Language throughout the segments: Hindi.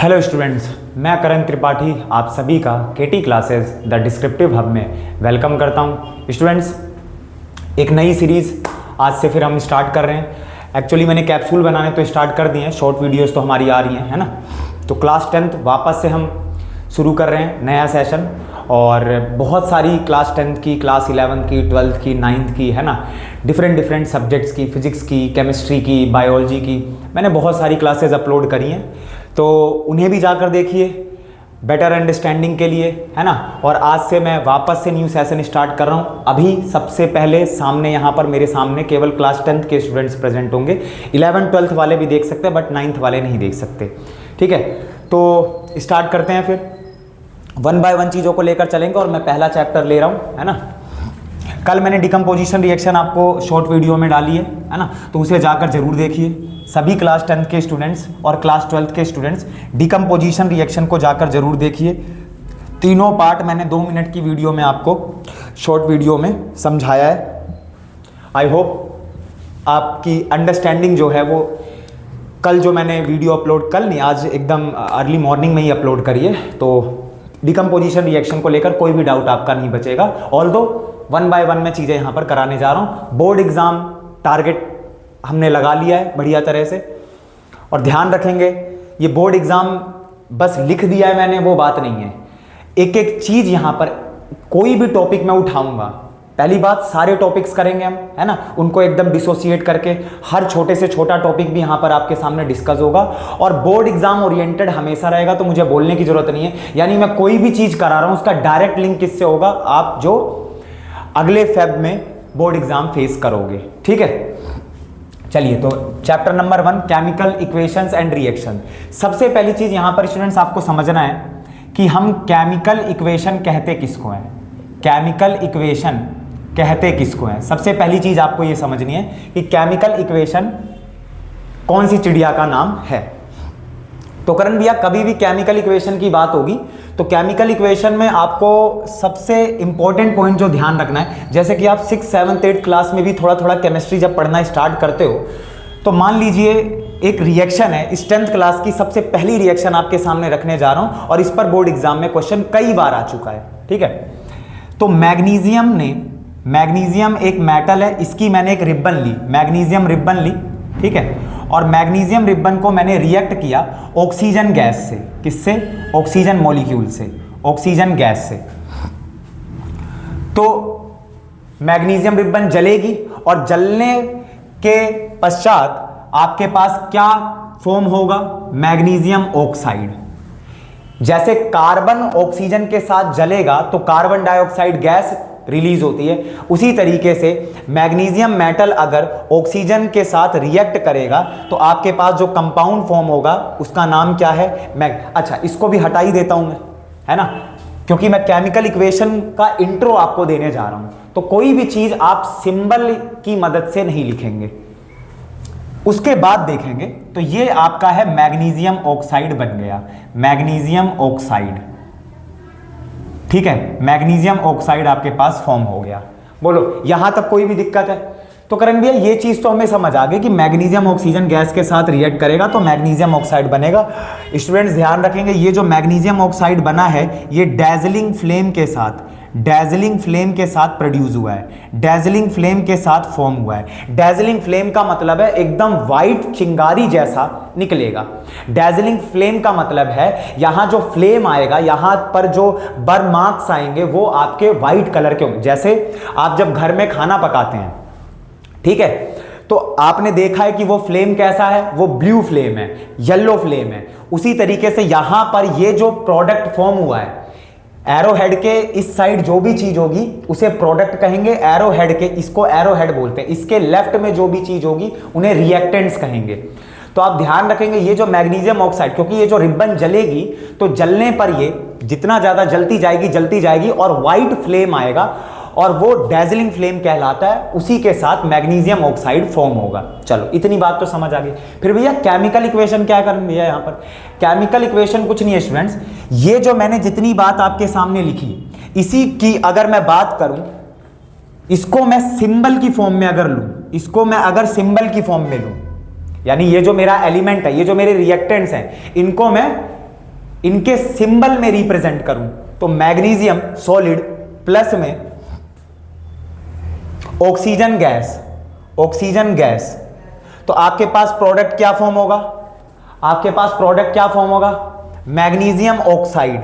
हेलो स्टूडेंट्स, मैं करण त्रिपाठी आप सभी का केटी क्लासेस द डिस्क्रिप्टिव हब में वेलकम करता हूं। स्टूडेंट्स, एक नई सीरीज़ आज से फिर हम स्टार्ट कर रहे हैं। एक्चुअली मैंने कैप्सूल बनाने तो स्टार्ट कर दिए हैं, शॉर्ट वीडियोस तो हमारी आ रही हैं, है ना। तो क्लास 10th वापस से हम शुरू कर रहे हैं नया सेशन, और बहुत सारी क्लास 10th की, क्लास 11th की, 12th की, 9th की, है ना, डिफरेंट सब्जेक्ट्स की, फिजिक्स की, केमिस्ट्री की, बायोलॉजी की, मैंने बहुत सारी क्लासेस अपलोड करी हैं। तो उन्हें भी जाकर देखिए बेटर अंडरस्टैंडिंग के लिए, है ना। और आज से मैं वापस से न्यू सेशन स्टार्ट कर रहा हूँ। अभी सबसे पहले सामने यहाँ पर मेरे सामने केवल क्लास 10th के स्टूडेंट्स प्रेजेंट होंगे। 11th 12th वाले भी देख सकते हैं, बट 9th वाले नहीं देख सकते। ठीक है, तो स्टार्ट करते हैं। फिर 1 बाय 1 चीज़ों को लेकर चलेंगे, और मैं पहला चैप्टर ले रहा हूँ, है ना। कल मैंने डिकम्पोजिशन रिएक्शन आपको शॉर्ट वीडियो में डाली है ना, तो उसे जाकर जरूर देखिए। सभी क्लास 10th के स्टूडेंट्स और क्लास 12th के स्टूडेंट्स डिकम्पोजिशन रिएक्शन को जाकर जरूर देखिए। तीनों पार्ट मैंने 2 मिनट की वीडियो में आपको शॉर्ट वीडियो में समझाया है। आई होप आपकी अंडरस्टैंडिंग जो है वो, कल जो मैंने वीडियो अपलोड, कल नहीं आज एकदम अर्ली मॉर्निंग में ही अपलोड करी है, तो डिकम्पोजिशन रिएक्शन को लेकर कोई भी डाउट आपका नहीं बचेगा। ऑल्दो 1 बाय 1 में चीज़ें यहाँ पर कराने जा रहा हूँ। बोर्ड एग्ज़ाम टारगेट हमने लगा लिया है बढ़िया तरह से, और ध्यान रखेंगे ये बोर्ड एग्ज़ाम बस लिख दिया है मैंने, वो बात नहीं है। एक एक चीज़ यहाँ पर, कोई भी टॉपिक मैं उठाऊंगा, पहली बात सारे टॉपिक्स करेंगे हम, है ना, उनको एकदम डिसोसिएट करके हर छोटे से छोटा टॉपिक भी यहाँ पर आपके सामने डिस्कस होगा। और बोर्ड एग्जाम ओरिएंटेड हमेशा रहेगा, तो मुझे बोलने की जरूरत नहीं है। यानी मैं कोई भी चीज़ करा रहा हूँ उसका डायरेक्ट लिंक किससे होगा, आप जो अगले फेब में बोर्ड एग्जाम फेस करोगे। ठीक है, चलिए तो chapter number 1 chemical equations and reaction. सबसे पहली चीज़ यहाँ पर स्टूडेंट्स आपको समझना है कि हम केमिकल इक्वेशन कहते किसको हैं, केमिकल इक्वेशन कहते किसको हैं। सबसे पहली चीज आपको यह समझनी है कि केमिकल इक्वेशन कौन सी चिड़िया का नाम है। तो करण भैया, कभी भी केमिकल इक्वेशन की बात होगी तो केमिकल इक्वेशन में आपको सबसे इंपॉर्टेंट पॉइंट जो ध्यान रखना है, जैसे कि आप 6th 7th 8th क्लास में भी थोड़ा थोड़ा केमिस्ट्री जब पढ़ना स्टार्ट करते हो, तो मान लीजिए एक रिएक्शन है, इस 10th क्लास की सबसे पहली रिएक्शन आपके सामने रखने जा रहा हूं, और इस पर बोर्ड एग्जाम में क्वेश्चन कई बार आ चुका है। ठीक है, तो मैग्नीशियम एक मेटल है, इसकी मैंने एक रिबन ली, मैग्नीशियम रिबन ली। ठीक है, और मैग्नीशियम रिबन को मैंने रिएक्ट किया ऑक्सीजन गैस से। किससे? ऑक्सीजन मॉलिक्यूल से, ऑक्सीजन गैस से। तो मैग्नीशियम रिबन जलेगी, और जलने के पश्चात आपके पास क्या फॉर्म होगा? Magnesium oxide. जैसे कार्बन ऑक्सीजन के साथ जलेगा तो कार्बन डाइऑक्साइड गैस रिलीज होती है, उसी तरीके से मैग्नीशियम मेटल अगर ऑक्सीजन के साथ रिएक्ट करेगा तो आपके पास जो कंपाउंड फॉर्म होगा उसका नाम क्या है? अच्छा, इसको भी हटा ही देता हूं मैं, है ना, क्योंकि मैं केमिकल इक्वेशन का इंट्रो आपको देने जा रहा हूं। तो कोई भी चीज आप सिंबल की मदद से नहीं लिखेंगे, उसके बाद देखेंगे। तो ये आपका है मैग्नीशियम ऑक्साइड बन गया, मैग्नीशियम ऑक्साइड। ठीक है, मैग्नीशियम ऑक्साइड आपके पास फॉर्म हो गया। बोलो यहां तक कोई भी दिक्कत है? तो करण भैया ये चीज तो हमें समझ आ गई कि मैग्नीशियम ऑक्सीजन गैस के साथ रिएक्ट करेगा तो मैग्नीशियम ऑक्साइड बनेगा। स्टूडेंट्स ध्यान रखेंगे, ये जो मैग्नीशियम ऑक्साइड बना है ये डैजलिंग फ्लेम के साथ प्रोड्यूस हुआ है, डैजलिंग फ्लेम के साथ फॉर्म हुआ है। डैजलिंग फ्लेम का मतलब है एकदम व्हाइट चिंगारी जैसा निकलेगा। डैजलिंग फ्लेम का मतलब है यहां जो फ्लेम आएगा, यहां पर जो बर्न मार्क्स आएंगे वो आपके व्हाइट कलर के होंगे। जैसे आप जब घर में खाना पकाते हैं, ठीक है, तो आपने देखा है कि वो फ्लेम कैसा है, वो ब्लू फ्लेम है, येलो फ्लेम है। उसी तरीके से यहां पर ये जो प्रोडक्ट फॉर्म हुआ है, एरो हेड के इस साइड जो भी चीज होगी उसे प्रोडक्ट कहेंगे, एरो हेड के, इसको एरो हेड बोलते हैं, इसके लेफ्ट में जो भी चीज होगी उन्हें रिएक्टेंट्स कहेंगे। तो आप ध्यान रखेंगे ये जो मैग्नीशियम ऑक्साइड, क्योंकि ये जो रिबन जलेगी तो जलने पर ये जितना ज्यादा जलती जाएगी और व्हाइट फ्लेम आएगा, और वो डैजलिंग फ्लेम कहलाता है, उसी के साथ मैग्नीशियम ऑक्साइड फॉर्म होगा। चलो इतनी बात तो समझ आ गई। फिर भैया केमिकल इक्वेशन क्या करेंगे भैया? यहाँ पर केमिकल इक्वेशन कुछ नहीं है स्टूडेंट्स, ये जो मैंने जितनी बात आपके सामने लिखी, इसी की अगर मैं बात करूं, इसको मैं सिंबल की फॉर्म में अगर लूं, इसको मैं अगर सिंबल की फॉर्म में लूं, यानी ये जो मेरा एलिमेंट है, ये जो मेरे रिएक्टेंट्स हैं, इनको मैं इनके सिंबल में रिप्रेजेंट करूं तो मैग्नीशियम सॉलिड प्लस में ऑक्सीजन गैस, ऑक्सीजन गैस, तो आपके पास प्रोडक्ट क्या फॉर्म होगा? आपके पास प्रोडक्ट क्या फॉर्म होगा? Magnesium oxide.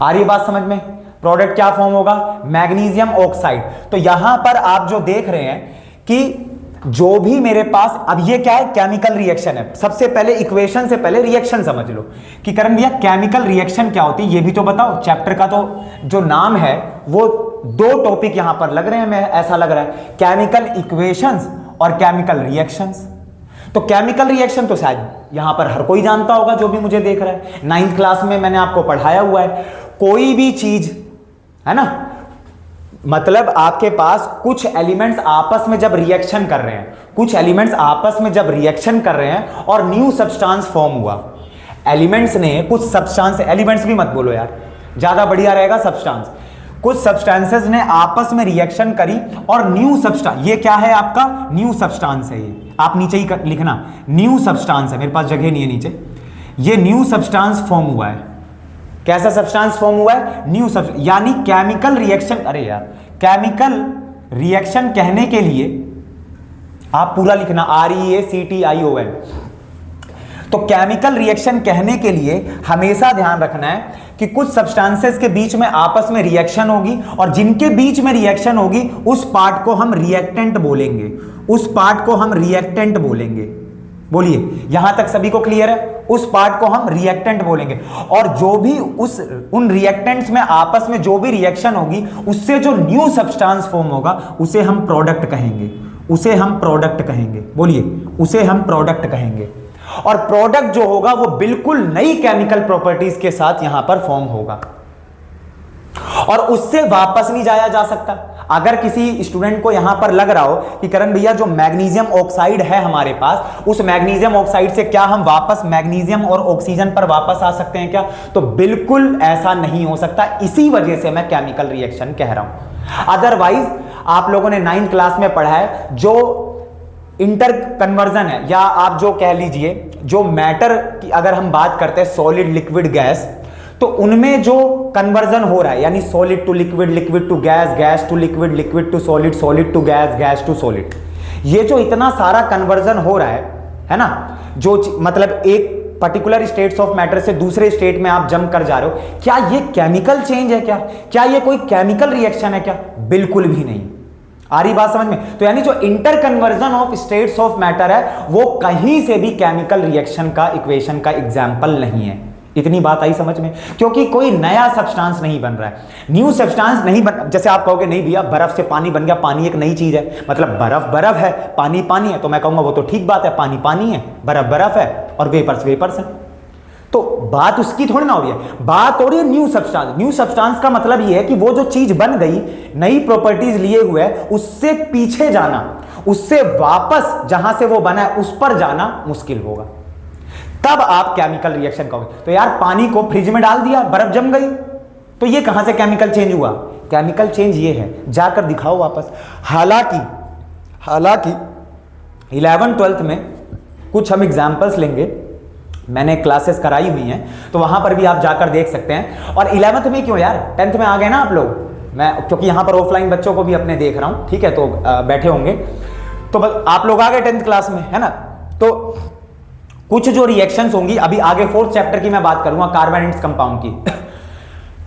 आ रही बात समझ में? प्रोडक्ट क्या फॉर्म होगा? Magnesium oxide. तो यहां पर आप जो देख रहे हैं कि जो भी मेरे पास, अब ये क्या है? केमिकल रिएक्शन है। सबसे पहले इक्वेशन से पहले रिएक्शन समझ लो कि करण भैया केमिकल रिएक्शन क्या होती है, ये भी तो बताओ। चैप्टर का तो जो नाम है वो दो टॉपिक यहां पर लग रहे हैं, मैं ऐसा लग रहा है, केमिकल इक्वेशंस और केमिकल रिएक्शंस। तो केमिकल रिएक्शन तो शायद यहां पर हर कोई जानता होगा जो भी मुझे देख रहा है, 9th क्लास में मैंने आपको पढ़ाया हुआ है। कोई भी चीज है ना, मतलब आपके पास कुछ एलिमेंट्स आपस में जब रिएक्शन कर रहे हैं, कुछ एलिमेंट्स आपस में जब रिएक्शन कर रहे हैं और न्यू सब्सटेंस फॉर्म हुआ, एलिमेंट्स ने कुछ सब्सटेंस, एलिमेंट्स भी मत बोलो यार, ज्यादा बढ़िया रहेगा सब्सटेंस, कुछ सब्सटेंसेस ने आपस में रिएक्शन करी और न्यू सब्सटेंस, ये क्या है आपका? न्यू सब्सटेंस है। ये आप नीचे ही लिखना, न्यू सब्सटेंस है, मेरे पास जगह नहीं है नीचे। ये न्यू सब्सटेंस फॉर्म हुआ है। कैसा सब्सटेंस फॉर्म हुआ है? न्यू सब्सटेंस, यानी केमिकल रिएक्शन। अरे यार, केमिकल रिएक्शन कहने के लिए आप पूरा लिखना, REACTION। तो केमिकल रिएक्शन कहने के लिए हमेशा ध्यान रखना है कि कुछ सब्सटेंसेस के बीच में आपस में रिएक्शन होगी और जिनके बीच में रिएक्शन होगी उस पार्ट को हम रिएक्टेंट बोलेंगे, उस पार्ट को हम रिएक्टेंट बोलेंगे। बोलिए, यहां तक सभी को क्लियर है? उस पार्ट को हम रिएक्टेंट बोलेंगे। और जो भी उन रिएक्टेंट्स में आपस में जो भी रिएक्शन होगी उससे जो न्यू सब्सटेंस फॉर्म होगा उसे हम प्रोडक्ट कहेंगे, उसे हम प्रोडक्ट कहेंगे। बोलिए, उसे हम प्रोडक्ट कहेंगे। और प्रोडक्ट जो होगा वो बिल्कुल नई केमिकल प्रॉपर्टीज के साथ यहां पर फॉर्म होगा और उससे वापस नहीं जाया जा सकता। अगर किसी स्टूडेंट को यहां पर लग रहा हो कि करण भैया जो मैग्नीशियम ऑक्साइड है हमारे पास, उस मैग्नीशियम ऑक्साइड से क्या हम वापस मैग्नीशियम और ऑक्सीजन पर वापस आ सकते हैं क्या? तो बिल्कुल ऐसा नहीं हो सकता। इसी वजह से मैं केमिकल रिएक्शन कह रहा हूं। अदरवाइज आप लोगों ने 9th क्लास में पढ़ा है जो इंटर कन्वर्जन है, या आप जो कह लीजिए जो मैटर की अगर हम बात करते हैं, सॉलिड लिक्विड गैस, तो उनमें जो कन्वर्जन हो रहा है, यानी solid to liquid, liquid to gas, gas to liquid, liquid to solid, solid to gas, gas to solid, ये जो इतना सारा कन्वर्जन हो रहा है ना, जो मतलब एक पर्टिकुलर स्टेट्स ऑफ मैटर से दूसरे स्टेट में आप जंप कर जा रहे हो, क्या ये केमिकल चेंज है? क्या ये कोई केमिकल रिएक्शन है क्या? बिल्कुल भी नहीं। आ रही बात समझ में? तो यानी जो inter conversion of states of matter है वो कहीं से भी केमिकल रिएक्शन का, इक्वेशन का एग्जाम्पल नहीं है। इतनी बात आई समझ में? क्योंकि कोई नया सब्सटेंस नहीं बन रहा है, न्यू सब्सटेंस नहीं बन। जैसे आप कहोगे नहीं भैया बर्फ से पानी बन गया, पानी एक नई चीज है, मतलब बर्फ बर्फ है, पानी पानी है, तो मैं कहूंगा वो तो ठीक बात है, पानी पानी है, बर्फ बर्फ है और वेपर्स वेपर्स है। तो बात उसकी थोड़ी ना हो रही है, बात हो रही है न्यू सब्सटेंस। न्यू सब्सटेंस का मतलब ये है कि वो जो चीज बन गई, नई प्रॉपर्टीज लिए हुए, उससे पीछे जाना, उससे वापस जहां से वो बना है उस पर जाना मुश्किल होगा, तब आप केमिकल रिएक्शन कहोगे। तो यार पानी को फ्रिज में डाल दिया, बर्फ जम गई, तो ये कहां से केमिकल चेंज हुआ? केमिकल चेंज ये है, जाकर दिखाओ वापस। हालांकि 11th 12th में कुछ हम एग्जाम्पल्स लेंगे, मैंने क्लासेस कराई हुई हैं, तो वहां पर भी आप जाकर देख सकते हैं। और 11th में क्यों यार, 10th में आ गए ना आप लोग, मैं क्योंकि यहां पर ऑफलाइन बच्चों को भी अपने देख रहा हूं, ठीक है, तो बैठे होंगे, तो आप लोग आ गए 10th क्लास में, है ना। तो कुछ जो रिएक्शंस होंगी, अभी आगे 4th चैप्टर की मैं बात करूंगा, कार्बन एंड कंपाउंड की,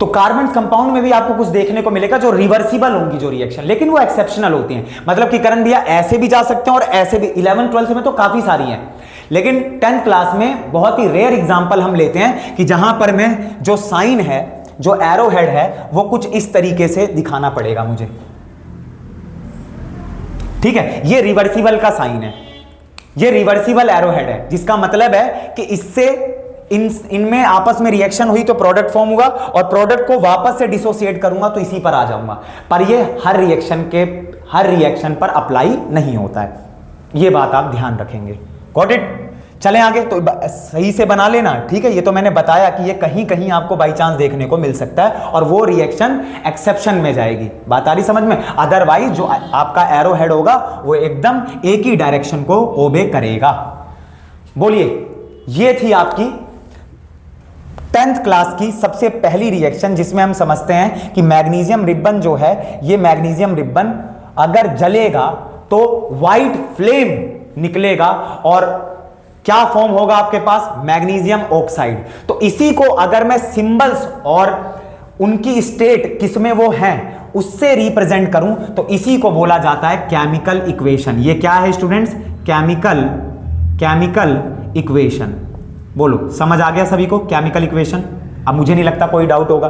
तो कार्बन कंपाउंड में भी आपको कुछ देखने को मिलेगा जो रिवर्सिबल होंगी जो रिएक्शन, लेकिन वो एक्सेप्शनल होती हैं। मतलब कि करण भैया ऐसे भी जा सकते हैं और ऐसे भी। 11th 12th में तो काफी सारी हैं, लेकिन 10th क्लास में बहुत ही रेयर एग्जांपल हम लेते हैं कि जहां पर मैं जो साइन है, जो एरो हेड है, वो कुछ इस तरीके से दिखाना पड़ेगा मुझे, ठीक है। ये रिवर्सिबल का साइन है, ये रिवर्सिबल एरो हेड है, जिसका मतलब है कि इससे इनमें आपस में रिएक्शन हुई तो प्रोडक्ट फॉर्म हुआ और प्रोडक्ट को वापस से डिसोसिएट करूंगा तो इसी पर आ जाऊंगा। पर ये हर रिएक्शन पर अप्लाई नहीं होता है, ये बात आप ध्यान रखेंगे। Got it? चलें आगे, तो सही से बना लेना, ठीक है। ये तो मैंने बताया कि ये कहीं कहीं आपको बाई चांस देखने को मिल सकता है और वो रिएक्शन एक्सेप्शन में जाएगी। बात आ रही समझ में? अदरवाइज जो आपका एरो हेड होगा वो एकदम एक ही डायरेक्शन को ओबे करेगा। बोलिए, ये थी आपकी 10th क्लास की सबसे पहली रिएक्शन जिसमें हम समझते हैं कि मैग्नीशियम रिबन जो है, ये मैग्नीशियम रिबन अगर जलेगा तो व्हाइट फ्लेम निकलेगा और क्या फॉर्म होगा आपके पास, मैग्नीशियम ऑक्साइड। तो इसी को अगर मैं सिंबल्स और उनकी स्टेट किसमें वो हैं उससे रिप्रेजेंट करूं तो इसी को बोला जाता है केमिकल इक्वेशन। ये क्या है स्टूडेंट्स, केमिकल इक्वेशन। बोलो समझ आ गया सभी को केमिकल इक्वेशन? अब मुझे नहीं लगता कोई डाउट होगा।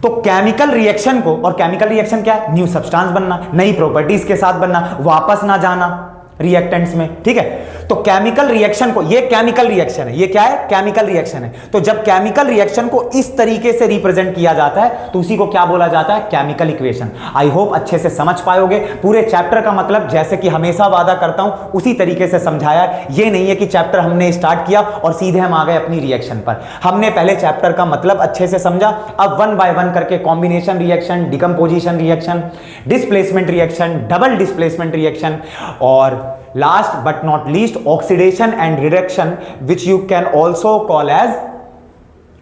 तो केमिकल रिएक्शन को, और केमिकल रिएक्शन क्या है, न्यू सब्सटेंस बनना, नई प्रॉपर्टीज के साथ बनना, वापस ना जाना रिएक्टेंट्स में, ठीक है। तो केमिकल रिएक्शन को, ये केमिकल रिएक्शन है, ये क्या है, केमिकल रिएक्शन है। तो जब केमिकल रिएक्शन को इस तरीके से रिप्रेजेंट किया जाता है तो उसी को क्या बोला जाता है, केमिकल इक्वेशन। आई होप अच्छे से समझ पाओगे। पूरे चैप्टर का मतलब जैसे कि हमेशा वादा करता हूं उसी तरीके से समझाया। ये नहीं है कि चैप्टर हमने स्टार्ट किया और सीधे हम आ गए अपनी रिएक्शन पर। हमने पहले चैप्टर का मतलब अच्छे से समझा, अब वन बाय वन करके combination reaction, decomposition reaction, displacement reaction, double displacement reaction और last but not least oxidation and reduction which you can also call as,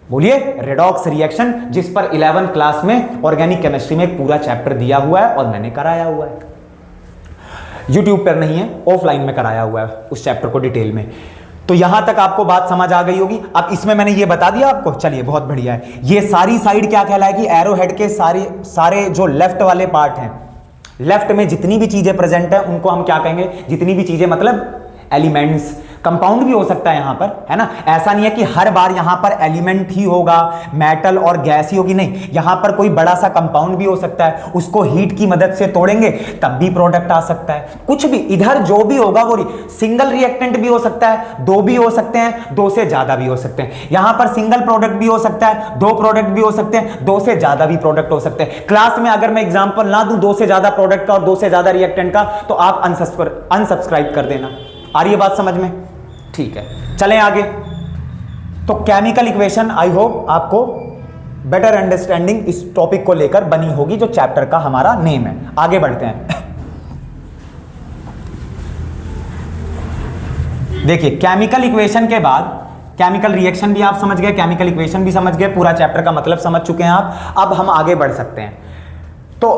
बोलिए, रेडॉक्स रिएक्शन, जिस पर 11th क्लास में ऑर्गेनिक केमिस्ट्री में एक पूरा चैप्टर दिया हुआ है और मैंने कराया हुआ है। यूट्यूब पर नहीं है, ऑफलाइन में कराया हुआ है उस चैप्टर को डिटेल में। तो यहां तक आपको बात समझ आ गई होगी। अब इसमें मैंने ये बता दिया आपको, चलिए बहुत बढ़िया है। ये सारी साइड क्या कहलाएगी, एरो हेड के सारे जो लेफ्ट वाले पार्ट हैं, लेफ्ट में जितनी भी चीजें प्रेजेंट है उनको हम क्या कहेंगे, जितनी भी चीजें मतलब एलिमेंट्स। कंपाउंड भी हो सकता है यहां पर, है ना। ऐसा नहीं है कि हर बार यहां पर एलिमेंट ही होगा, मेटल और गैस ही होगी, नहीं। यहां पर कोई बड़ा सा कंपाउंड भी हो सकता है, उसको हीट की मदद से तोड़ेंगे तब भी प्रोडक्ट आ सकता है। कुछ भी इधर जो भी होगा वो सिंगल रिएक्टेंट भी हो सकता है, दो भी हो सकते हैं, दो से ज्यादा भी हो सकते हैं। यहां पर सिंगल प्रोडक्ट भी हो सकता है, दो प्रोडक्ट भी हो सकते हैं, दो से ज्यादा भी प्रोडक्ट हो सकते हैं। क्लास में अगर मैं एग्जांपल ना दूं दो से ज्यादा प्रोडक्ट का और दो से ज्यादा रिएक्टेंट का तो आप अनसब्सक्राइब कर देना। आ रही है बात समझ में? ठीक है, चलें आगे। तो केमिकल इक्वेशन आई होप आपको बेटर अंडरस्टैंडिंग इस टॉपिक को लेकर बनी होगी, जो चैप्टर का हमारा नेम है। आगे बढ़ते हैं। देखिए, केमिकल इक्वेशन के बाद केमिकल रिएक्शन भी आप समझ गए, केमिकल इक्वेशन भी समझ गए, पूरा चैप्टर का मतलब समझ चुके हैं आप। अब हम आगे बढ़ सकते हैं। तो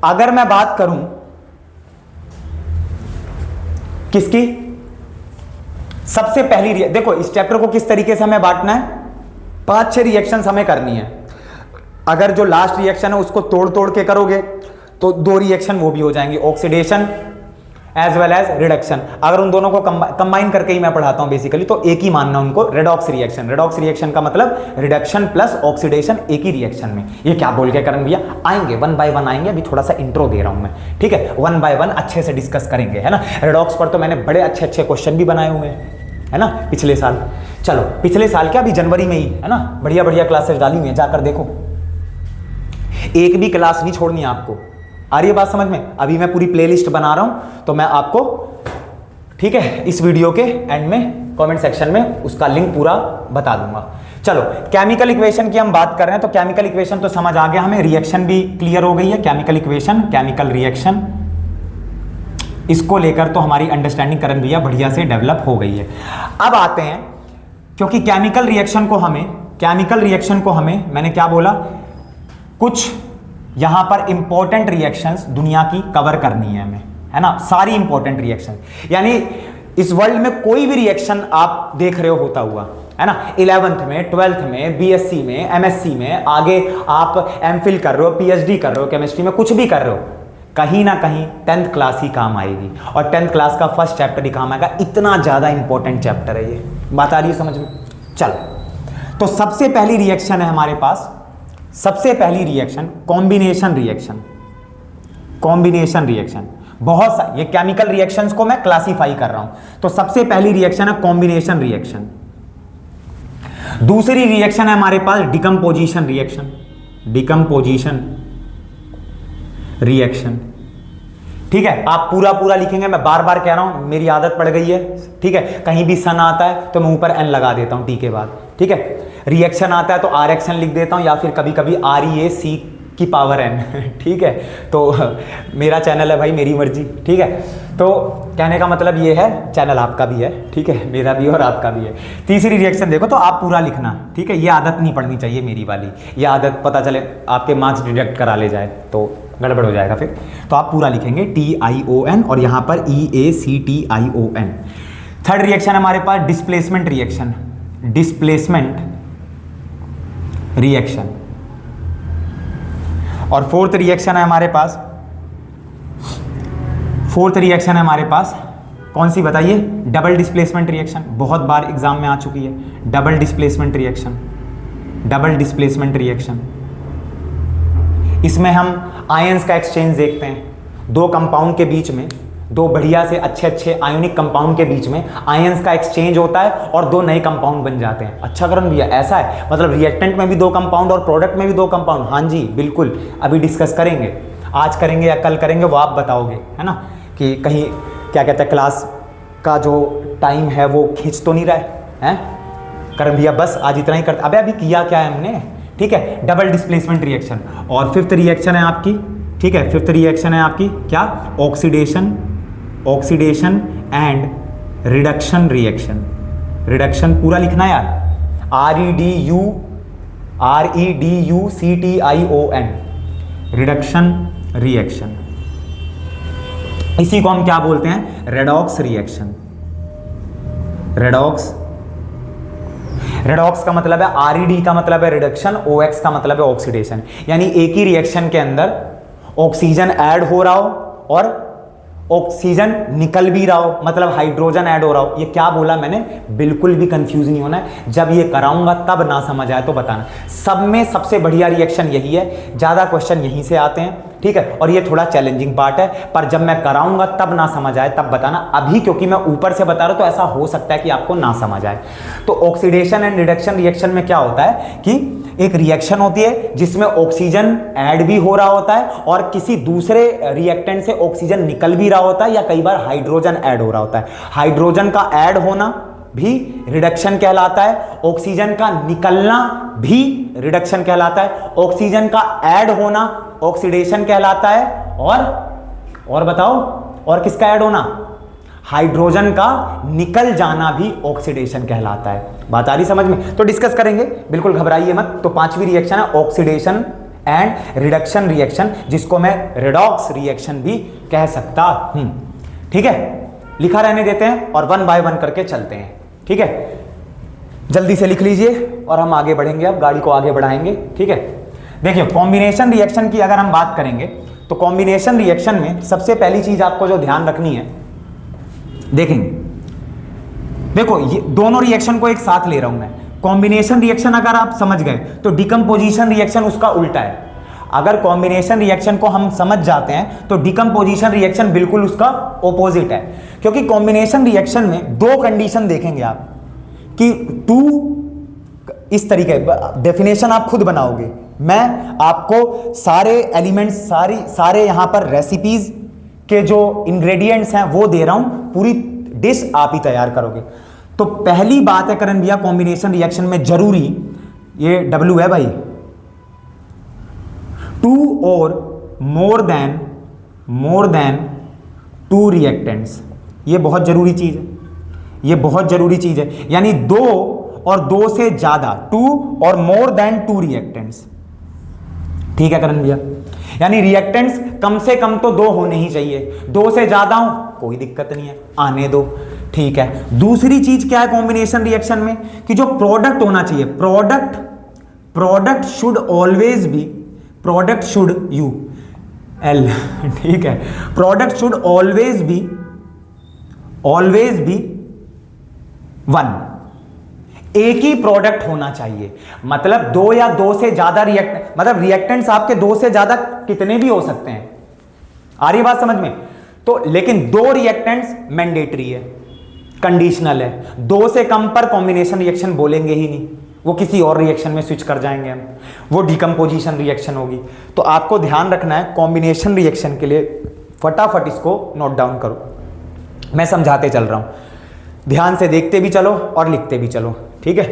अगर मैं बात करूं किसकी, सबसे पहली देखो इस चैप्टर को किस तरीके से हमें बांटना है, 5-6 रिएक्शंस हमें करनी है। अगर जो लास्ट रिएक्शन है उसको तोड़ तोड़ के करोगे तो 2 रिएक्शन वो भी हो जाएंगी, oxidation as well as reduction. अगर उन दोनों को कंबाइन करके ही मैं पढ़ाता हूं बेसिकली, तो एक ही मानना उनको, रेडॉक्स रिएक्शन। रेडॉक्स रिएक्शन का मतलब रिडक्शन प्लस ऑक्सीडेशन एक ही रिएक्शन में। ये क्या बोल के करेंगे भैया, आएंगे वन बाय वन आएंगे, अभी थोड़ा सा इंट्रो दे रहा हूं मैं, ठीक है। वन बाय वन अच्छे से डिस्कस करेंगे, है ना। रेडॉक्स पर तो मैंने बड़े अच्छे अच्छे क्वेश्चन भी बनाए हुए हैं, है ना, पिछले साल। चलो पिछले साल क्या, अभी जनवरी में ही, है ना, बढ़िया बढ़िया क्लासेस डाली हुई हैं, जाकर देखो। एक भी क्लास नहीं छोड़नी आपको। आ रही है बात समझ में? अभी मैं पूरी प्लेलिस्ट बना रहा हूं तो मैं आपको, ठीक है, इस वीडियो के एंड में कमेंट सेक्शन में उसका लिंक पूरा बता दूंगा। चलो केमिकल इक्वेशन की हम बात कर रहे हैं, तो केमिकल इक्वेशन तो समझ आ गया हमें, रिएक्शन भी क्लियर हो गई है। केमिकल इक्वेशन, केमिकल रिएक्शन, इसको लेकर तो हमारी अंडरस्टैंडिंग करण भैया बढ़िया से डेवलप हो गई है। अब आते हैं, क्योंकि केमिकल रिएक्शन को हमें मैंने क्या बोला, कुछ यहां पर इंपॉर्टेंट रिएक्शंस दुनिया की कवर करनी है हमें, है ना, सारी इंपॉर्टेंट रिएक्शन। यानी इस वर्ल्ड में कोई भी रिएक्शन आप देख रहे हो होता हुआ, है ना, 11th में, 12th में, बीएससी में, एमएससी में, आगे आप एमफिल कर रहे हो, पीएचडी कर रहे हो केमिस्ट्री में, कुछ भी कर रहे हो, कहीं ना कहीं 10th क्लास ही काम आएगी। और 10th क्लास का फर्स्ट चैप्टर ही काम आएगा, इतना ज्यादा इंपॉर्टेंट चैप्टर है ये। बात आ रही है समझ में? चलो, तो सबसे पहली रिएक्शन है हमारे पास, सबसे पहली reaction combination reaction. Combination reaction बहुत सा, ये केमिकल रिएक्शंस को मैं क्लासिफाई कर रहा हूं। तो सबसे पहली रिएक्शन है कॉम्बिनेशन रिएक्शन। दूसरी रिएक्शन है हमारे पास डिकम्पोजिशन रिएक्शन। डिकम्पोजिशन रिएक्शन, ठीक है। आप पूरा पूरा लिखेंगे, मैं बार बार कह रहा हूं, मेरी आदत पड़ गई है, ठीक है। कहीं भी सन आता है तो मैं ऊपर एन लगा देता हूं टी के बाद, ठीक है। रिएक्शन आता है तो आर एक्शन लिख देता हूं, या फिर कभी कभी REAC की पावर n ठीक है। तो मेरा चैनल है भाई, मेरी मर्जी, ठीक है। तो कहने का मतलब ये है, चैनल आपका भी है, ठीक है, मेरा भी और आपका भी है। तीसरी रिएक्शन देखो, तो आप पूरा लिखना, ठीक है। ये आदत नहीं पड़नी चाहिए मेरी वाली, ये आदत पता चले आपके मार्क्स डिडक्ट करा ले जाए तो गड़बड़ हो जाएगा फिर। तो आप पूरा लिखेंगे TION और यहाँ पर EACTION। थर्ड रिएक्शन हमारे पास डिस्प्लेसमेंट रिएक्शन, डिस्प्लेसमेंट रिएक्शन। और फोर्थ रिएक्शन है हमारे पास, फोर्थ रिएक्शन है हमारे पास कौन सी बताइए? डबल डिस्प्लेसमेंट रिएक्शन, बहुत बार एग्जाम में आ चुकी है। Double displacement reaction, double displacement reaction, इसमें हम आयंस का एक्सचेंज देखते हैं। दो कंपाउंड के बीच में, दो बढ़िया से अच्छे आयोनिक कंपाउंड के बीच में आयंस का एक्सचेंज होता है और दो नए कंपाउंड बन जाते हैं। अच्छा करण भैया ऐसा है, मतलब रिएक्टेंट में भी दो कंपाउंड और प्रोडक्ट में भी दो कंपाउंड? हाँ जी बिल्कुल, अभी डिस्कस करेंगे, आज करेंगे या कल करेंगे वो आप बताओगे, है ना। कि कहीं क्या कहते हैं क्लास का जो टाइम है वो खींच तो नहीं रहा है करण भैया? बस आज इतना ही करते। अभी किया क्या है हमने, ठीक है, डबल डिस्प्लेसमेंट रिएक्शन। और फिफ्थ रिएक्शन है आपकी, ठीक है, फिफ्थ रिएक्शन है आपकी क्या? Oxidation, oxidation and reduction reaction. Reduction पूरा लिखना यार, REDUCTION, रिडक्शन रिएक्शन। इसी को हम क्या बोलते हैं? Redox reaction. रेडॉक्स, रेडॉक्स का मतलब है RED का मतलब है रिडक्शन, OX का मतलब है ऑक्सीडेशन। यानी एक ही रिएक्शन के अंदर ऑक्सीजन ऐड हो रहा हो और ऑक्सीजन निकल भी रहा हो, मतलब हाइड्रोजन ऐड हो रहा हो। ये क्या बोला मैंने? बिल्कुल भी कंफ्यूज नहीं होना है, जब ये कराऊंगा तब ना समझ आए तो बताना। सब में सबसे बढ़िया रिएक्शन यही है, ज्यादा क्वेश्चन यहीं से आते हैं, ठीक है। और ये थोड़ा चैलेंजिंग पार्ट है, पर जब मैं कराऊंगा तब ना समझ आए तब बताना। अभी क्योंकि मैं ऊपर से बता रहा हूं तो ऐसा हो सकता है कि आपको ना समझ आए। तो ऑक्सीडेशन एंड रिडक्शन रिएक्शन में क्या होता है कि एक रिएक्शन होती है जिसमें ऑक्सीजन ऐड भी हो रहा होता है और किसी दूसरे रिएक्टेंट से ऑक्सीजन निकल भी रहा होता है, या कई बार हाइड्रोजन ऐड हो रहा होता है। हाइड्रोजन का ऐड होना भी रिडक्शन कहलाता है, ऑक्सीजन का निकलना भी रिडक्शन कहलाता है, ऑक्सीजन का ऐड होना ऑक्सीडेशन कहलाता है, और बताओ और किसका ऐड होना? हाइड्रोजन का निकल जाना भी ऑक्सीडेशन कहलाता है। बात आ रही समझ में? तो डिस्कस करेंगे, बिल्कुल घबराइए मत। तो पांचवी रिएक्शन है ऑक्सीडेशन एंड रिडक्शन रिएक्शन, जिसको मैं रेडॉक्स रिएक्शन भी कह सकता हूं, ठीक है। लिखा रहने देते हैं और वन बाय वन करके चलते हैं, ठीक है। जल्दी से लिख लीजिए और हम आगे बढ़ेंगे, अब गाड़ी को आगे बढ़ाएंगे, ठीक है। देखिए कॉम्बिनेशन रिएक्शन की अगर हम बात करेंगे तो कॉम्बिनेशन रिएक्शन में सबसे पहली चीज आपको जो ध्यान रखनी है, देखेंगे, देखो ये दोनों रिएक्शन को एक साथ ले रहा हूं मैं। कॉम्बिनेशन रिएक्शन अगर आप समझ गए तो डिकम्पोजिशन रिएक्शन उसका उल्टा है। अगर कॉम्बिनेशन रिएक्शन को हम समझ जाते हैं तो डिकम्पोजिशन रिएक्शन बिल्कुल उसका ऑपोजिट है। क्योंकि कॉम्बिनेशन रिएक्शन में दो कंडीशन देखेंगे आप कि टू, इस तरीके डेफिनेशन आप खुद बनाओगे, मैं आपको सारे एलिमेंट्स सारे यहां पर रेसिपीज के जो इंग्रेडिएंट्स हैं वो दे रहा हूं, पूरी डिश आप ही तैयार करोगे। तो पहली बात है करण भैया कॉम्बिनेशन रिएक्शन में जरूरी, ये W है भाई, टू और मोर देन टू रिएक्टेंट्स, ये बहुत जरूरी चीज है, ये बहुत जरूरी चीज है। यानी दो और दो से ज्यादा, टू और मोर देन टू रिएक्टेंट्स, ठीक है करण भैया। यानी रिएक्टेंट्स कम से कम तो दो होने ही चाहिए, दो से ज्यादा हो कोई दिक्कत नहीं है, आने दो, ठीक है। दूसरी चीज क्या है कॉम्बिनेशन रिएक्शन में कि जो प्रोडक्ट होना चाहिए, product should always be, product should UL, ठीक है, product should always be one, एक ही प्रोडक्ट होना चाहिए। मतलब दो या दो से ज्यादा मतलब रिएक्टेंट्स आपके दो से ज्यादा कितने भी हो सकते हैं, आ रही बात समझ में? तो लेकिन दो रिएक्टेंट्स मैंडेटरी है, कंडीशनल है, दो से कम पर कॉम्बिनेशन रिएक्शन बोलेंगे ही नहीं, वो किसी और रिएक्शन में स्विच कर जाएंगे हम, वो डिकम्पोजिशन रिएक्शन होगी। तो आपको ध्यान रखना है कॉम्बिनेशन रिएक्शन के लिए, फटाफट इसको नोट डाउन करो, मैं समझाते चल रहा हूं, ध्यान से देखते भी चलो और लिखते भी चलो, ठीक है।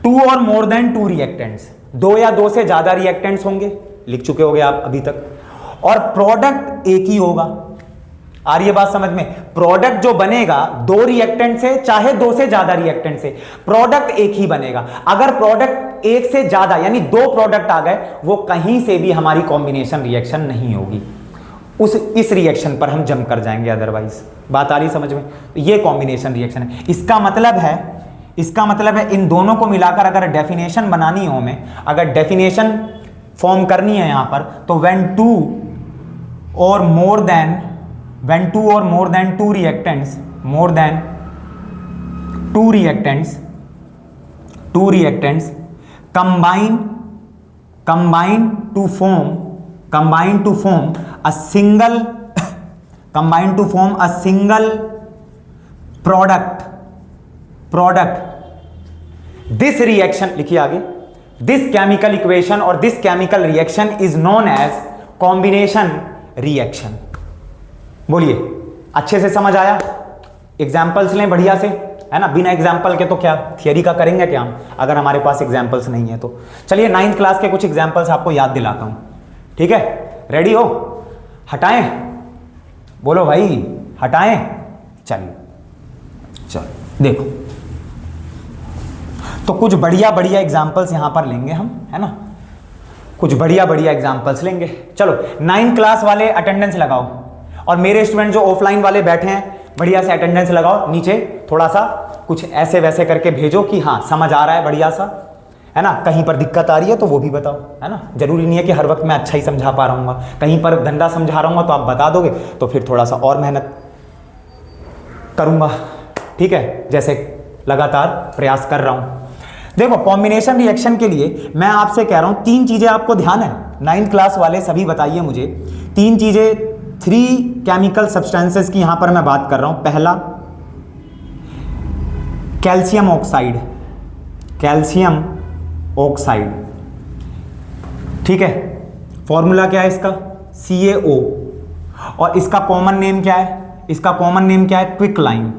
टू और मोर देन टू रिएक्टेंट्स, दो या दो से ज्यादा रिएक्टेंट्स होंगे, लिख चुके होगे आप अभी तक। और प्रोडक्ट एक ही होगा। आ रही है बात समझ में? प्रोडक्ट जो बनेगा दो रिएक्टेंट से चाहे दो से ज्यादा रिएक्टेंट से, प्रोडक्ट एक ही बनेगा। अगर प्रोडक्ट एक से ज्यादा यानी दो प्रोडक्ट आ गए, वो कहीं से भी हमारी कॉम्बिनेशन रिएक्शन नहीं होगी, इस रिएक्शन पर हम जम कर जाएंगे, अदरवाइज। बात आ रही समझ में? ये कॉम्बिनेशन रिएक्शन है। इसका मतलब है इन दोनों को मिलाकर अगर डेफिनेशन बनानी हो, हमें अगर डेफिनेशन फॉर्म करनी है यहां पर, तो when two or more than two reactants combine to form a single product, this reaction, लिखिए आगे, this chemical equation or this chemical reaction is known as combination reaction। बोलिए, अच्छे से समझ आया? एग्जाम्पल्स लें बढ़िया से, है ना? बिना एग्जाम्पल के तो क्या थियरी का करेंगे क्या हम, अगर हमारे पास एग्जाम्पल्स नहीं है तो। चलिए 9th क्लास के कुछ एग्जाम्पल्स आपको याद दिलाता हूं, ठीक है? रेडी हो? हटाएं? बोलो भाई, हटाएं? चलिए, चलो देखो, तो कुछ बढ़िया एग्जाम्पल्स यहां पर लेंगे हम, है ना? कुछ बढ़िया एग्जाम्पल्स लेंगे। चलो 9th क्लास वाले अटेंडेंस लगाओ, और मेरे स्टूडेंट जो ऑफलाइन वाले बैठे हैं बढ़िया से अटेंडेंस लगाओ। नीचे थोड़ा सा कुछ ऐसे वैसे करके भेजो कि हाँ समझ आ रहा है बढ़िया सा, है ना? कहीं पर दिक्कत आ रही है तो वो भी बताओ, है ना? जरूरी नहीं है कि हर वक्त मैं अच्छा ही समझा पा रहा हूँ, कहीं पर गंदा समझा रहा हूँ तो आप बता दोगे तो फिर थोड़ा सा और मेहनत करूँगा, ठीक है? जैसे लगातार प्रयास कर रहा हूँ। देखो, कॉम्बिनेशन रिएक्शन के लिए मैं आपसे कह रहा हूँ 3 चीजें आपको ध्यान है। 9th क्लास वाले सभी बताइए मुझे 3 चीजें, 3 केमिकल सब्सटेंसेस की यहां पर मैं बात कर रहा हूं। पहला, कैल्शियम ऑक्साइड, ठीक है? फॉर्मूला क्या है इसका? CaO। और इसका कॉमन नेम क्या है? क्विक लाइम,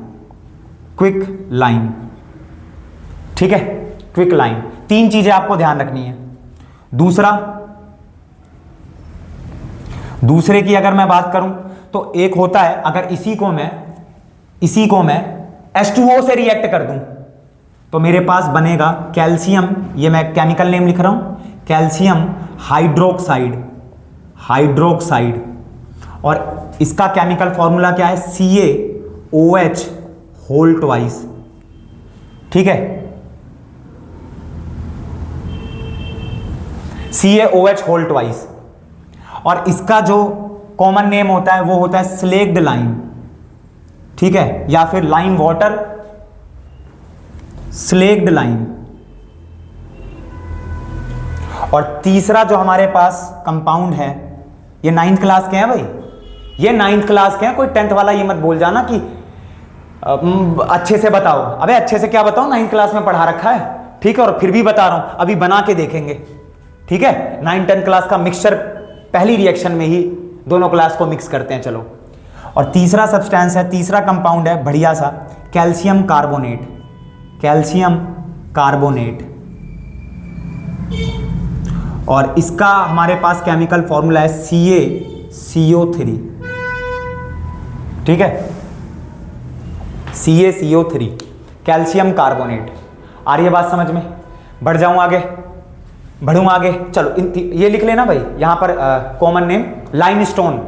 ठीक है? Quick lime. 3 चीजें आपको ध्यान रखनी है। दूसरे की अगर मैं बात करूं तो एक होता है, अगर इसी को मैं H2O से रिएक्ट कर दूं तो मेरे पास बनेगा कैल्शियम, ये मैं केमिकल नेम लिख रहा हूं, कैल्शियम हाइड्रोक्साइड। और इसका केमिकल फॉर्मूला क्या है? CaOH होल ट्वाइस, ठीक है? CaOH whole twice. और इसका जो कॉमन नेम होता है वो होता है स्लेक्ड लाइम, ठीक है? या फिर लाइम वाटर, स्लेक्ड लाइम। और तीसरा जो हमारे पास कंपाउंड है, ये 9th क्लास के हैं भाई, ये 9th क्लास के हैं, कोई 10th वाला ये मत बोल जाना कि अच्छे से बताओ। अबे अच्छे से क्या बताओ, 9th क्लास में पढ़ा रखा है, ठीक है? और फिर भी बता रहा हूं, अभी बना के देखेंगे, ठीक है? 9th-10th क्लास का मिक्सचर पहली रिएक्शन में ही दोनों क्लास को मिक्स करते हैं। चलो, और तीसरा सब्सटेंस है, तीसरा कंपाउंड है बढ़िया सा, कैल्शियम कार्बोनेट। और इसका हमारे पास केमिकल फॉर्मूला है CaCO3, ठीक है? CaCO3, calcium carbonate. आ रही है बात समझ में? बढ़ूं आगे। चलो ये लिख लेना भाई, यहां पर कॉमन नेम लाइमस्टोन,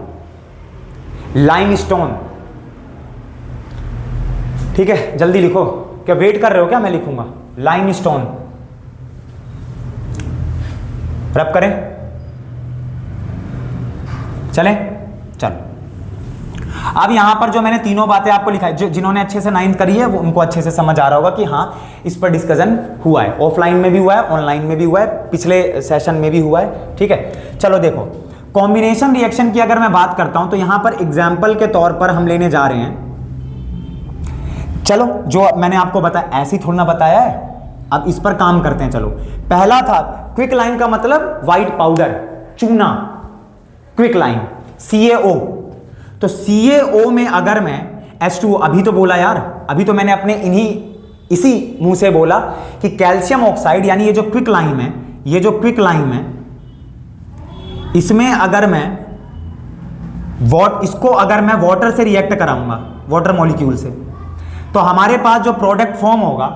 ठीक है? जल्दी लिखो, क्या वेट कर रहे हो क्या? मैं लिखूंगा लाइमस्टोन। रब करें, चलें? चलो, अब यहां पर जो मैंने तीनों बातें आपको लिखा है, जिन्होंने अच्छे से 9th करी है वो उनको अच्छे से समझ आ रहा होगा कि हाँ इस पर डिस्कशन हुआ है, ऑफलाइन में भी हुआ है, ऑनलाइन में भी हुआ है, पिछले सेशन में भी हुआ है, ठीक है? चलो देखो, कॉम्बिनेशन रिएक्शन की अगर मैं बात करता हूं तो यहां पर एग्जाम्पल के तौर पर हम लेने जा रहे हैं। चलो, जो मैंने आपको बताया ऐसे ही थोड़ा ना बताया है, अब इस पर काम करते हैं। चलो, पहला था क्विक लाइम का मतलब व्हाइट पाउडर, चूना, क्विक लाइम, CaO। तो CaO में अगर मैं H2O, अभी तो बोला यार, अभी तो मैंने अपने इसी मुंह से बोला कि कैल्शियम ऑक्साइड, यानी ये जो क्विक लाइम है, इसमें अगर मैं इसको अगर मैं वाटर से रिएक्ट कराऊंगा, वाटर मॉलिक्यूल से, तो हमारे पास जो प्रोडक्ट फॉर्म होगा,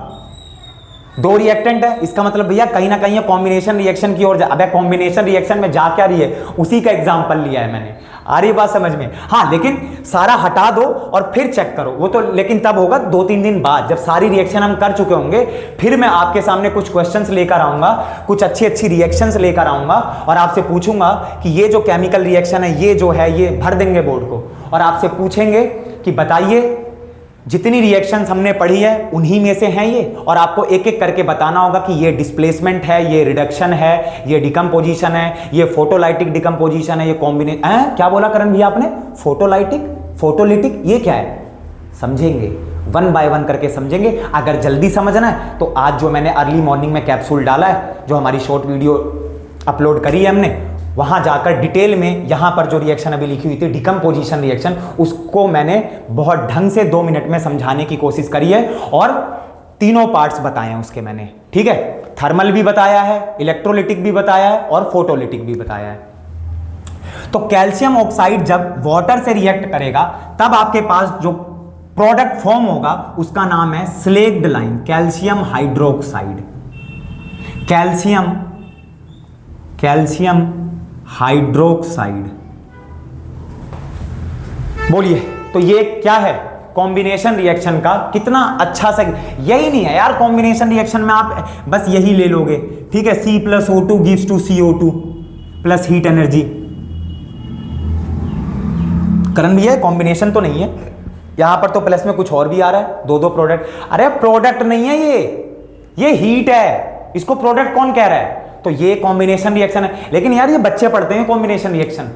दो रिएक्टेंट है, इसका मतलब भैया कहीं ना कहीं कॉम्बिनेशन रिएक्शन की ओर जा। अबे कॉम्बिनेशन रिएक्शन में जा क्या रही है, उसी का एग्जांपल लिया है मैंने। आ रही बात समझ में? हाँ, लेकिन सारा हटा दो और फिर चेक करो, वो तो लेकिन तब होगा 2-3 दिन बाद, जब सारी रिएक्शन हम कर चुके होंगे। फिर मैं आपके सामने कुछ क्वेश्चंस लेकर आऊंगा, कुछ अच्छी अच्छी रिएक्शंस लेकर आऊंगा और आपसे पूछूंगा कि ये जो केमिकल रिएक्शन है, ये जो है, ये भर देंगे बोर्ड को और आपसे पूछेंगे कि बताइए जितनी रिएक्शंस हमने पढ़ी है उन्हीं में से हैं ये, और आपको एक एक करके बताना होगा कि ये डिस्प्लेसमेंट है, ये रिडक्शन है, ये डिकम्पोजिशन है, ये फोटोलाइटिक डिकम्पोजिशन है, ये कॉम्बिनेशन। क्या बोला करण भैया आपने? फोटोलाइटिक, फोटोलिटिक, ये क्या है? समझेंगे, 1 बाय 1 करके समझेंगे। अगर जल्दी समझना है तो आज जो मैंने अर्ली मॉर्निंग में कैप्सूल डाला है, जो हमारी शॉर्ट वीडियो अपलोड करी है हमने, वहां जाकर डिटेल में यहां पर जो रिएक्शन अभी लिखी हुई थी डिकम्पोजिशन रिएक्शन, उसको मैंने बहुत ढंग से 2 मिनट में समझाने की कोशिश करी है और तीनों पार्ट्स बताए हैं उसके मैंने। ठीक है, थर्मल भी बताया है, इलेक्ट्रोलिटिक भी बताया है और फोटोलिटिक भी बताया है। तो कैल्शियम ऑक्साइड जब वाटर से रिएक्ट करेगा तब आपके पास जो प्रोडक्ट फॉर्म होगा उसका नाम है slaked line, calcium hydroxide. Calcium hydroxide. बोलिए, तो ये क्या है? कॉम्बिनेशन रिएक्शन का कितना अच्छा सा, यही नहीं है यार कॉम्बिनेशन रिएक्शन में आप बस यही ले लोगे। ठीक है, C+O2 gives to CO2 plus heat energy. करण भी है, कॉम्बिनेशन तो नहीं है यहां पर, तो प्लस में कुछ और भी आ रहा है, दो प्रोडक्ट। अरे प्रोडक्ट नहीं है ये हीट है, इसको प्रोडक्ट कौन कह रहा है? तो ये कॉम्बिनेशन रिएक्शन है। लेकिन यार ये बच्चे पढ़ते हैं कॉम्बिनेशन रिएक्शन,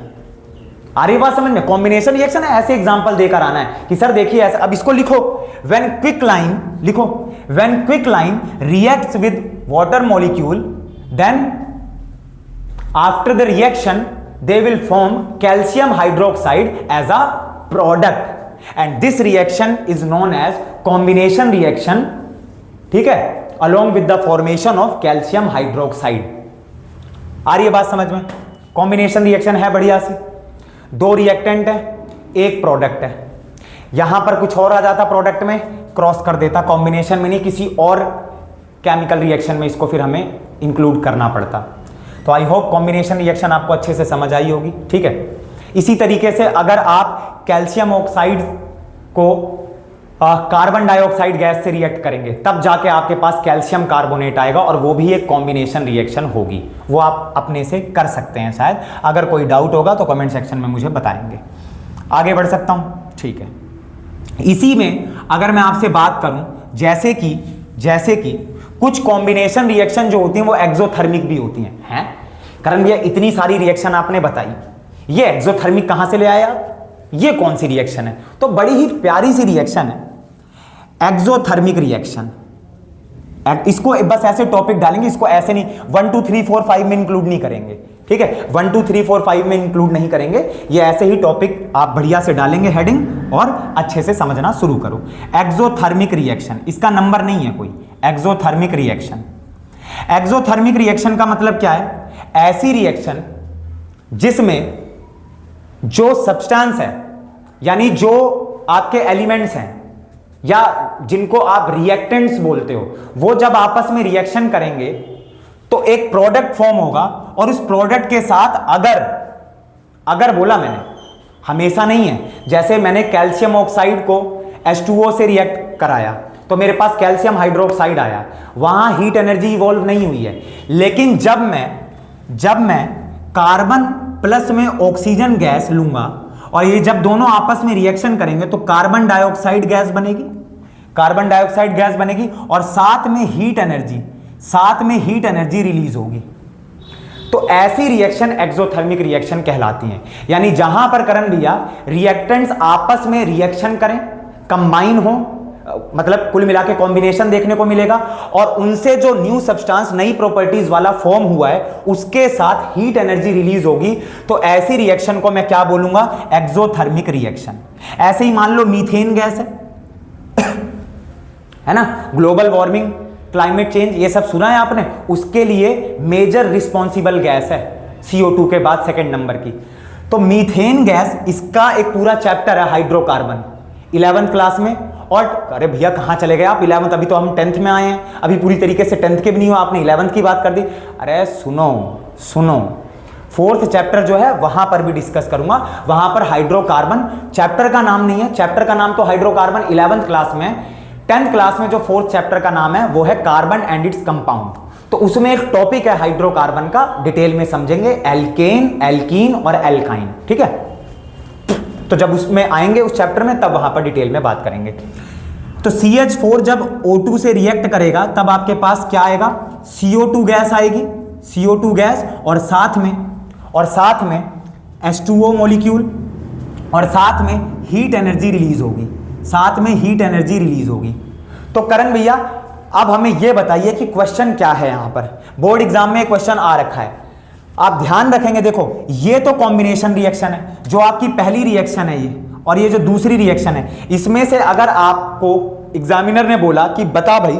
आ रही बात समझ में? कॉम्बिनेशन रिएक्शन है, ऐसे एग्जांपल देकर आना है कि सर देखिए ऐसा। अब इसको लिखो, व्हेन क्विक लाइन, लिखो when quicklime reacts with water molecule then after the reaction they will form calcium hydroxide as a product and this reaction is known as combination reaction. ठीक है, along with the formation of calcium hydroxide। आ रही है बात समझ में? कॉम्बिनेशन रिएक्शन है बढ़िया सी, 2 रिएक्टेंट है, 1 प्रोडक्ट है। यहां पर कुछ और आ जाता प्रोडक्ट में, क्रॉस कर देता, कॉम्बिनेशन में नहीं किसी और केमिकल रिएक्शन में इसको फिर हमें इंक्लूड करना पड़ता। तो आई होप कॉम्बिनेशन रिएक्शन आपको अच्छे से समझ आई होगी। ठीक है, इसी तरीके से अगर आप कैल्शियम ऑक्साइड को कार्बन डाइऑक्साइड गैस से रिएक्ट करेंगे तब जाके आपके पास कैल्शियम कार्बोनेट आएगा और वो भी एक कॉम्बिनेशन रिएक्शन होगी। वो आप अपने से कर सकते हैं शायद, अगर कोई डाउट होगा तो कमेंट सेक्शन में मुझे बताएंगे। आगे बढ़ सकता हूं? ठीक है, इसी में अगर मैं आपसे बात करूं, जैसे कि कुछ कॉम्बिनेशन रिएक्शन जो होती हैं वो एक्सोथर्मिक भी होती हैं। करण भैया इतनी सारी रिएक्शन आपने बताई, ये एक्सोथर्मिक कहां से ले आया? ये कौन सी रिएक्शन है? तो बड़ी ही प्यारी सी रिएक्शन है एक्सोथर्मिक रिएक्शन। इसको बस ऐसे टॉपिक डालेंगे, इसको ऐसे नहीं 1 2 3 4 5 में इंक्लूड नहीं करेंगे। ठीक है, 1 2 3 4 5 में इंक्लूड नहीं करेंगे, ये ऐसे ही टॉपिक आप बढ़िया से डालेंगे हेडिंग और अच्छे से समझना शुरू करो। एक्सोथर्मिक रिएक्शन, इसका नंबर नहीं है कोई। एक्सोथर्मिक रिएक्शन, एक्सोथर्मिक रिएक्शन का मतलब क्या है? ऐसी रिएक्शन जिसमें जो सब्सटेंस है, यानी जो आपके एलिमेंट्स हैं या जिनको आप रिएक्टेंट्स बोलते हो, वो जब आपस में रिएक्शन करेंगे तो एक प्रोडक्ट फॉर्म होगा और उस प्रोडक्ट के साथ अगर बोला मैंने, हमेशा नहीं है। जैसे मैंने कैल्शियम ऑक्साइड को H2O से रिएक्ट कराया तो मेरे पास कैल्शियम हाइड्रोक्साइड आया, वहां हीट एनर्जी इवॉल्व नहीं हुई है। लेकिन जब मैं कार्बन प्लस में ऑक्सीजन गैस लूंगा और ये जब दोनों आपस में रिएक्शन करेंगे तो कार्बन डाइऑक्साइड गैस बनेगी और साथ में हीट एनर्जी रिलीज होगी। तो ऐसी रिएक्शन एक्सोथर्मिक रिएक्शन कहलाती हैं। यानी जहां पर करण भैया रिएक्टेंट्स आपस में रिएक्शन करें, कंबाइन हो, मतलब कुल मिला के कॉम्बिनेशन देखने को मिलेगा और उनसे जो न्यू सब्सटेंस, नई प्रॉपर्टीज वाला फॉर्म हुआ है उसके साथ हीट एनर्जी रिलीज होगी। तो ऐसी रिएक्शन को मैं क्या बोलूंगा? Exothermic reaction. ऐसे ही मान लो मीथेन गैस है ना, ग्लोबल वार्मिंग, क्लाइमेट चेंज, ये सब सुना है आपने, उसके लिए मेजर रिस्पॉन्सिबल गैस है CO2 के बाद सेकंड नंबर की। तो मीथेन गैस, इसका एक पूरा चैप्टर है हाइड्रोकार्बन 11th क्लास में। और अरे भैया कहाँ चले गए आप 11th, अभी तो हम 10th में आए हैं, अभी पूरी तरीके से 10th के भी नहीं हो, आपने 11th की बात कर दी। अरे सुनो सुनो, 4th चैप्टर जो है वहां पर भी डिस्कस करूंगा, वहां पर हाइड्रोकार्बन, चैप्टर का नाम नहीं है, चैप्टर का नाम तो हाइड्रोकार्बन 11th क्लास में। 10th क्लास में जो 4th चैप्टर का नाम है वो है कार्बन एंड इट्स कंपाउंड। तो उसमें एक टॉपिक है हाइड्रोकार्बन का, डिटेल में समझेंगे, एल्केन, एल्कीन और एल्काइन, ठीक है। तो जब उसमें आएंगे उस चैप्टर में तब वहां पर डिटेल में बात करेंगे। तो CH4 जब O2 से रिएक्ट करेगा तब आपके पास क्या आएगा, CO2 गैस आएगी, CO2 गैस, और साथ में H2O मॉलिक्यूल, और साथ में हीट एनर्जी रिलीज होगी, साथ में हीट एनर्जी रिलीज होगी। तो करण भैया अब हमें यह बताइए कि क्वेश्चन क्या है, यहां पर बोर्ड एग्जाम में क्वेश्चन आ रखा है, आप ध्यान रखेंगे। देखो ये तो कॉम्बिनेशन रिएक्शन है, जो आपकी पहली रिएक्शन है ये, और ये जो दूसरी रिएक्शन है, इसमें से अगर आपको एग्जामिनर ने बोला कि बता भाई,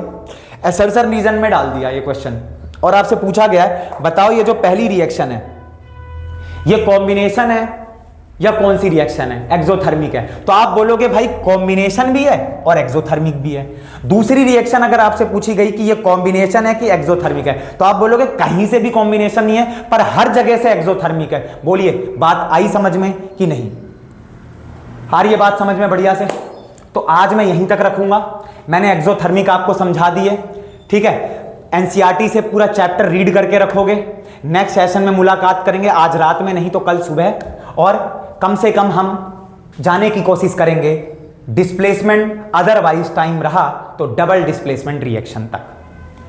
असर्शन रीजन में डाल दिया ये क्वेश्चन, और आपसे पूछा गया है बताओ ये जो पहली रिएक्शन है ये कॉम्बिनेशन है या कौन सी रिएक्शन है, एक्सोथर्मिक है, तो आप बोलोगे भाई कॉम्बिनेशन भी है और एक्सोथर्मिक भी है। दूसरी रिएक्शन अगर आपसे पूछी गई कि ये कॉम्बिनेशन है कि एक्सोथर्मिक है, तो आप बोलोगे कहीं से भी कॉम्बिनेशन नहीं है पर हर जगह से एक्सोथर्मिक है। बोलिए बात आई समझ में कि नहीं आ रही है बात समझ में बढ़िया से? तो आज मैं यहीं तक रखूंगा, मैंने एक्सोथर्मिक आपको समझा दी है, ठीक है। एनसीईआरटी से पूरा चैप्टर रीड करके रखोगे, नेक्स्ट सेशन में मुलाकात करेंगे, आज रात में नहीं तो कल सुबह, और कम से कम हम जाने की कोशिश करेंगे डिस्प्लेसमेंट, अदरवाइज टाइम रहा तो डबल डिस्प्लेसमेंट रिएक्शन तक,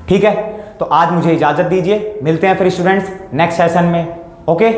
ठीक है। तो आज मुझे इजाजत दीजिए, मिलते हैं फिर स्टूडेंट्स नेक्स्ट सेशन में, ओके।